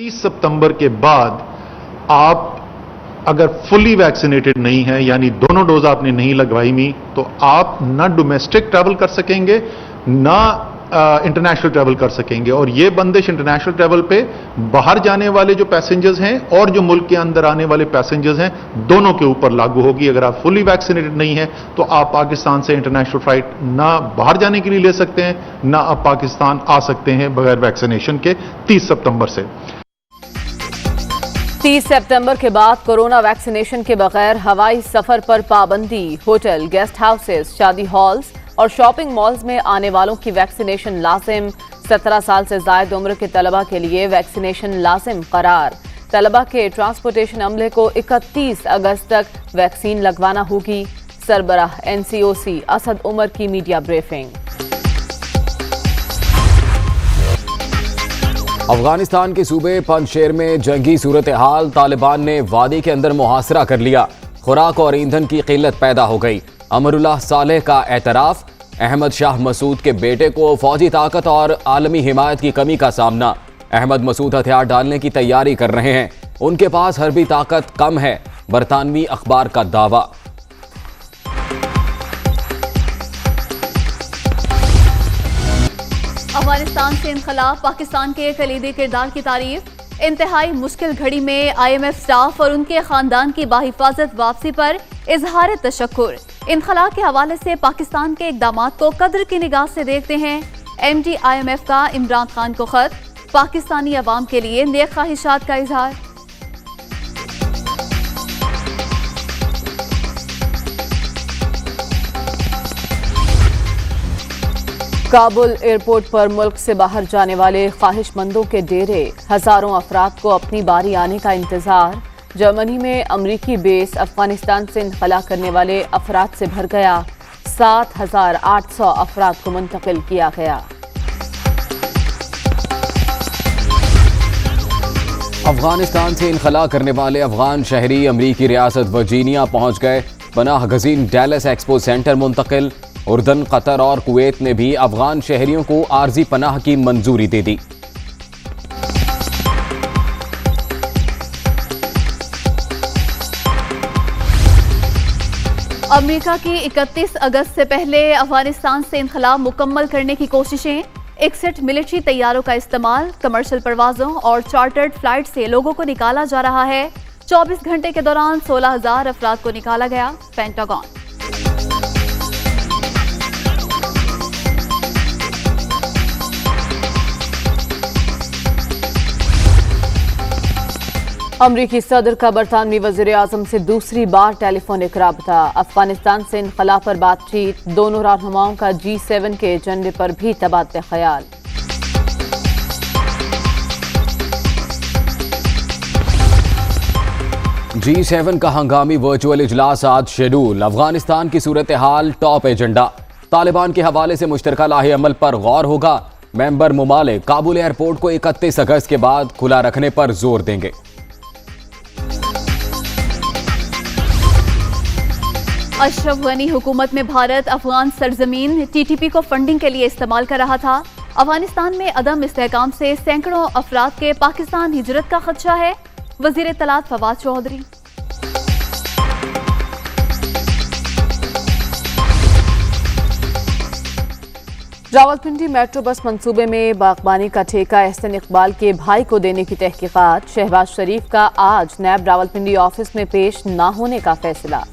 30 सितंबर के बाद आप अगर फुली वैक्सीनेटेड नहीं है, यानी दोनों डोज आपने नहीं लगवाई हुई, तो आप ना डोमेस्टिक ट्रैवल कर सकेंगे ना इंटरनेशनल ट्रैवल कर सकेंगे। और ये बंदिश इंटरनेशनल ट्रैवल पे बाहर जाने वाले जो पैसेंजर्स हैं और जो मुल्क के अंदर आने वाले पैसेंजर्स हैं, दोनों के ऊपर लागू होगी। अगर आप फुली वैक्सीनेटेड नहीं है तो आप पाकिस्तान से इंटरनेशनल फ्लाइट ना बाहर जाने के लिए ले सकते हैं, ना आप पाकिस्तान आ सकते हैं बगैर वैक्सीनेशन के 30 सितंबर से। 30 सितंबर के बाद कोरोना वैक्सीनेशन के बगैर हवाई सफर पर पाबंदी। होटल, गेस्ट हाउसेस, शादी हॉल्स और शॉपिंग मॉल्स में आने वालों की वैक्सीनेशन लाजिम। 17 साल से जायद उम्र के तलबा के लिए वैक्सीनेशन लाजिम करार। तलबा के ट्रांसपोर्टेशन अमले को 31 अगस्त तक वैक्सीन लगवाना होगी। सरबराह NCOC असद उमर की मीडिया ब्रीफिंग। अफगानिस्तान के सूबे पंजशेर में जंगी सूरत हाल। तालिबान ने वादी के अंदर मुहासरा कर लिया। खुराक और ईंधन की किल्लत पैदा हो गई। अमरुल्लाह सालेह का एतराफ। अहमद शाह मसूद के बेटे को फौजी ताकत और आलमी हिमायत की कमी का सामना। अहमद मसूद हथियार डालने की तैयारी कर रहे हैं, उनके पास हर्बी ताकत कम है, बरतानवी अखबार का दावा। अफगानिस्तान से इनखलाब, पाकिस्तान के कलीदी किरदार की तारीफ। इंतहाई मुश्किल घड़ी में IMF स्टाफ और उनके खानदान की बाहिफाजत वापसी पर इजहार तशक्कुर। इनखला के हवाले से पाकिस्तान के इकदामात को कद्र की निगाह से देखते हैं। MD IMF का इमरान खान को खत, पाकिस्तानी अवाम के लिए नेक ख्वाहिशात का इजहार। काबुल एयरपोर्ट पर मुल्क से बाहर जाने वाले ख्वाहिशमंदों के डेरे। हजारों अफराद को अपनी बारी आने का इंतजार। जर्मनी में अमरीकी बेस अफगानिस्तान से इनखला करने वाले अफराद से भर गया। 7,800 अफराद को मुंतकिल किया गया। अफगानिस्तान से इनखला करने वाले अफगान शहरी अमरीकी रियासत वर्जीनिया पहुंच गए। पनाह गजीन डैलस एक्सपो सेंटर मुंतकिल। उर्दन, कतर और कुवैत ने भी अफगान शहरियों को आर्जी पनाह की मंजूरी दे दी। अमेरिका की 31 अगस्त से पहले अफगानिस्तान से इनखला मुकम्मल करने की कोशिशें। 61 मिलिट्री तैयारों का इस्तेमाल, कमर्शियल परवाजों और चार्टर्ड फ्लाइट से लोगों को निकाला जा रहा है। 24 घंटे के दौरान 16,000 अफराद को निकाला गया। पेंटागन। अमरीकी सदर का बरतानवी वज़ीर आज़म से दूसरी बार टेलीफोनिक राबता। अफगानिस्तान से इनखला पर बातचीत। दोनों रहनुमाओं का G7 के एजेंडे पर भी तबादले ख्याल। G7 का हंगामी वर्चुअल इजलास आज शेड्यूल। अफगानिस्तान की सूरत हाल टॉप एजेंडा। तालिबान के हवाले से मुश्तरका लाहे अमल पर गौर होगा। मेंबर मुमालिक काबुल एयरपोर्ट को 31 अगस्त के बाद खुला रखने पर जोर देंगे। अशरफ गनी हुकूमत में भारत अफगान सरजमीन TTP को फंडिंग के लिए इस्तेमाल कर रहा था। अफगानिस्तान में अदम इस्तेहकाम से सैकड़ों अफराद के पाकिस्तान हिजरत का खदशा है। वजीर इत्तलात फवाद चौधरी। रावलपिंडी मेट्रो बस मंसूबे में बागबानी का ठेका एहसन इकबाल के भाई को देने की तहकीकात। शहबाज शरीफ का आज नैब रावलपिंडी ऑफिस में पेश न होने का फैसला।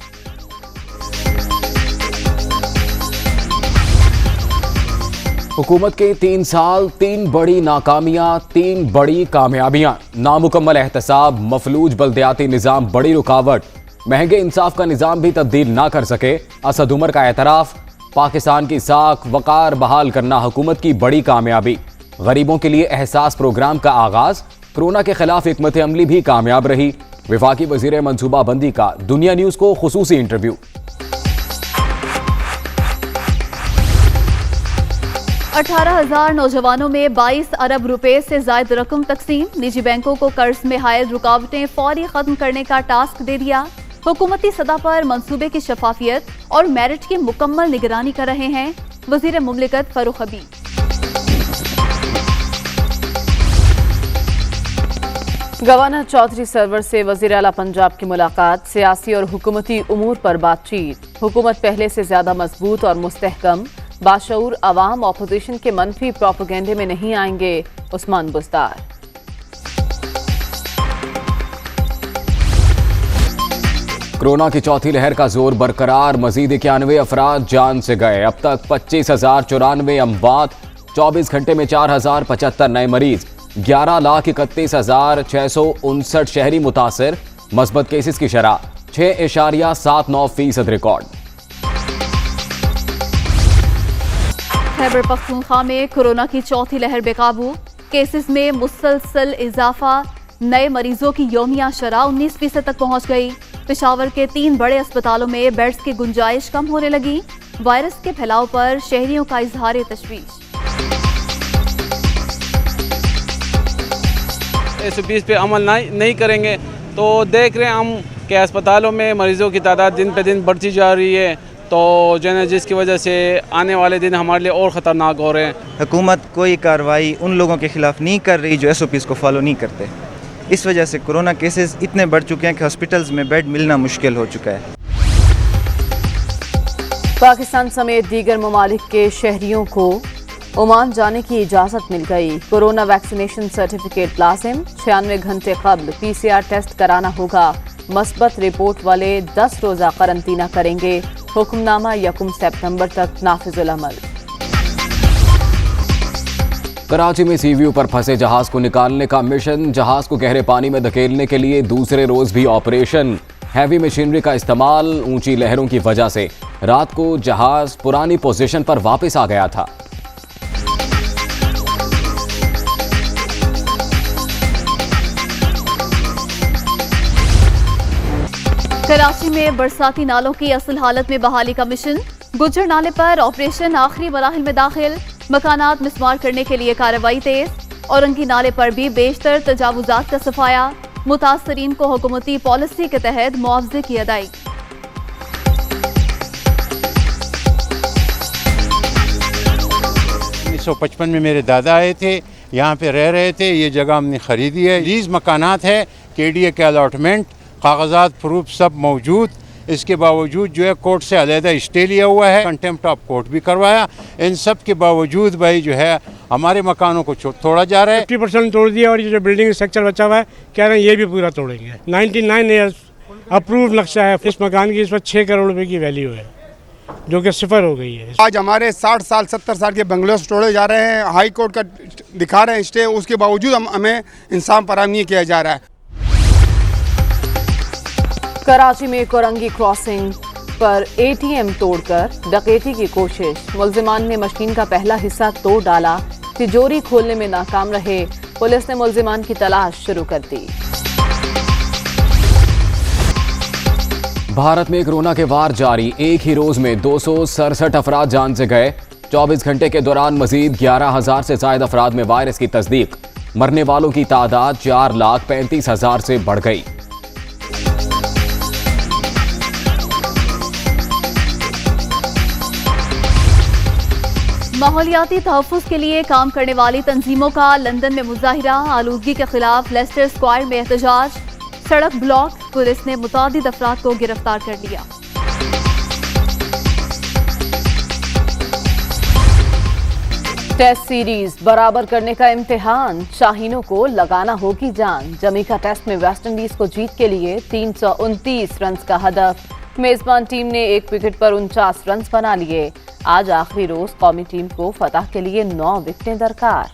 हुकूमत के 3 साल, 3 बड़ी नाकामियां, 3 बड़ी कामयाबियां। नामुकम्मल एहतसाब, मफलूज बल्दियाती निज़ाम बड़ी रुकावट। महंगे इंसाफ का निज़ाम भी तब्दील ना कर सके, असद उमर का एतराफ। पाकिस्तान की साख वकार बहाल करना हुकूमत की बड़ी कामयाबी। गरीबों के लिए एहसास प्रोग्राम का आगाज। कोरोना के खिलाफ हिकमत अमली भी कामयाब रही। विफाकी वजीर मनसूबाबंदी का दुनिया न्यूज को खुसूसी इंटरव्यू। 18,000 नौजवानों में 22 अरब रुपए से ज्यादा रकम तकसीम। निजी बैंकों को कर्ज में हायल रुकावटें फौरी खत्म करने का टास्क दे दिया। हुकूमती सतह पर मंसूबे की शफाफियत और मेरिट की मुकम्मल निगरानी कर रहे हैं वजीर मुमलिकत फरूख हबीब। गवर्नर चौधरी सरवर से वजीर आला पंजाब की मुलाकात, सियासी और हुकूमती उमूर पर बातचीत। हुकूमत पहले से ज्यादा मजबूत और मुस्तहकम, बाशऊर अवाम ऑपोजिशन के मनफी प्रोपेगेंडे में नहीं आएंगे, उस्मान बुज़दार। कोरोना की चौथी लहर का जोर बरकरार, मजीद 91 अफराद जान से गए। अब तक 25,094 अमवात, 24 घंटे में 4,075 नए मरीज, 11,31,659 शहरी मुतासिर। मस्बत केसेस की शरह 6.79% रिकॉर्ड। खैबर पख्तूनख्वा में कोरोना की चौथी लहर बेकाबू, केसेस में मुसलसल इजाफा, नए मरीजों की यौमिया शरह 19% तक पहुंच गई। पेशावर के 3 बड़े अस्पतालों में बेड्स की गुंजाइश कम होने लगी। वायरस के फैलाव पर शहरियों का इजहार तशवीश। SOPs पे अमल नहीं करेंगे तो देख रहे हैं हम कि अस्पतालों में मरीजों की तादाद दिन पे दिन बढ़ती जा रही है, तो जो है जिसकी वजह से आने वाले दिन हमारे लिए और ख़तरनाक हो रहे हैं। हुकूमत कोई कार्रवाई उन लोगों के खिलाफ नहीं कर रही जो SOPs को फॉलो नहीं करते। इस वजह से कोरोना केसेस इतने बढ़ चुके हैं कि हॉस्पिटल्स में बेड मिलना मुश्किल हो चुका है। पाकिस्तान समेत दीगर ममालिक के शहरियों को ओमान जाने की इजाज़त मिल गई। कोरोना वैक्सीनेशन सर्टिफिकेट लाजिम, 96 घंटे कबल PCR टेस्ट कराना होगा। मस्बत रिपोर्ट वाले 10 रोज़ा करंतना करेंगे। हुक्मनामा 1 सितंबर तक नाफिजुल अमल। कराची में सीव्यू पर फंसे जहाज को निकालने का मिशन, जहाज को गहरे पानी में धकेलने के लिए दूसरे रोज भी ऑपरेशन। हैवी मशीनरी का इस्तेमाल, ऊंची लहरों की वजह से रात को जहाज पुरानी पोजीशन पर वापस आ गया था। कराची में बरसाती नालों की असल हालत में बहाली का मिशन, गुज्जर नाले पर ऑपरेशन आखिरी मराहिल में दाखिल। मकानात मिसमार करने के लिए कार्रवाई तेज। औरंगी नाले पर भी बेशतर तजावुजात का सफाया, मुतासरीन को हुकूमती पॉलिसी के तहत मुआवजे की अदायगी। 1955 में मेरे दादा आए थे, यहाँ पे रह रहे थे। ये जगह हमने खरीदी है। लीज मकानात है, KDA के अलॉटमेंट, कागजात प्रूफ सब मौजूद। इसके बावजूद जो है कोर्ट से अलहदा स्टे लिया हुआ है, कंटेम्प्ट ऑफ कोर्ट भी करवाया। इन सब के बावजूद भाई जो है हमारे मकानों को तोड़ा जा रहा है। 50% तोड़ दिया और ये जो बिल्डिंग स्ट्रक्चर बचा हुआ है कह रहे हैं ये भी पूरा तोड़ेंगे। 99 ईयर्स अप्रूव नक्शा है। इस मकान की इस वक्त 6 करोड़ रुपए की वैल्यू है, जो कि सिफर हो गई है। आज हमारे 60 साल 70 साल के बंगलोज तोड़े जा रहे हैं। हाई कोर्ट का दिखा रहे हैं स्टे, उसके बावजूद हमें इंसाफ फराहम नहीं किया जा रहा है। कराची में कोरंगी क्रॉसिंग पर ATM तोड़कर डकैती की कोशिश, मुल्जिमान ने मशीन का पहला हिस्सा तोड़ डाला। तिजोरी खोलने में नाकाम रहे, पुलिस ने मुल्जिमान की तलाश शुरू कर दी। भारत में कोरोना के वार जारी, एक ही रोज में 267 अफराद जान से गए। 24 घंटे के दौरान मजीद 11,000 से ज्यादा अफराद में वायरस की तस्दीक। मरने वालों की तादाद 4,35,000 से बढ़ गई। माहौलियाती तहफ़्फ़ुज़ के लिए काम करने वाली तंजीमों का लंदन में मुजाहिरा, आलूदगी के खिलाफ लेस्टर स्क्वायर में एहतजाज। सड़क ब्लॉक, पुलिस ने मुतादिद अफराद को गिरफ्तार कर लिया। टेस्ट सीरीज बराबर करने का इम्तिहान, शाहीनों को लगाना होगी जान। जमैका टेस्ट में वेस्टइंडीज को जीत के लिए 329 रन का हदफ। मेजबान टीम ने 1 विकेट पर 49 रन बना लिए। आज आखिरी रोज कौमी टीम को फतह के लिए 9 विकेटें दरकार।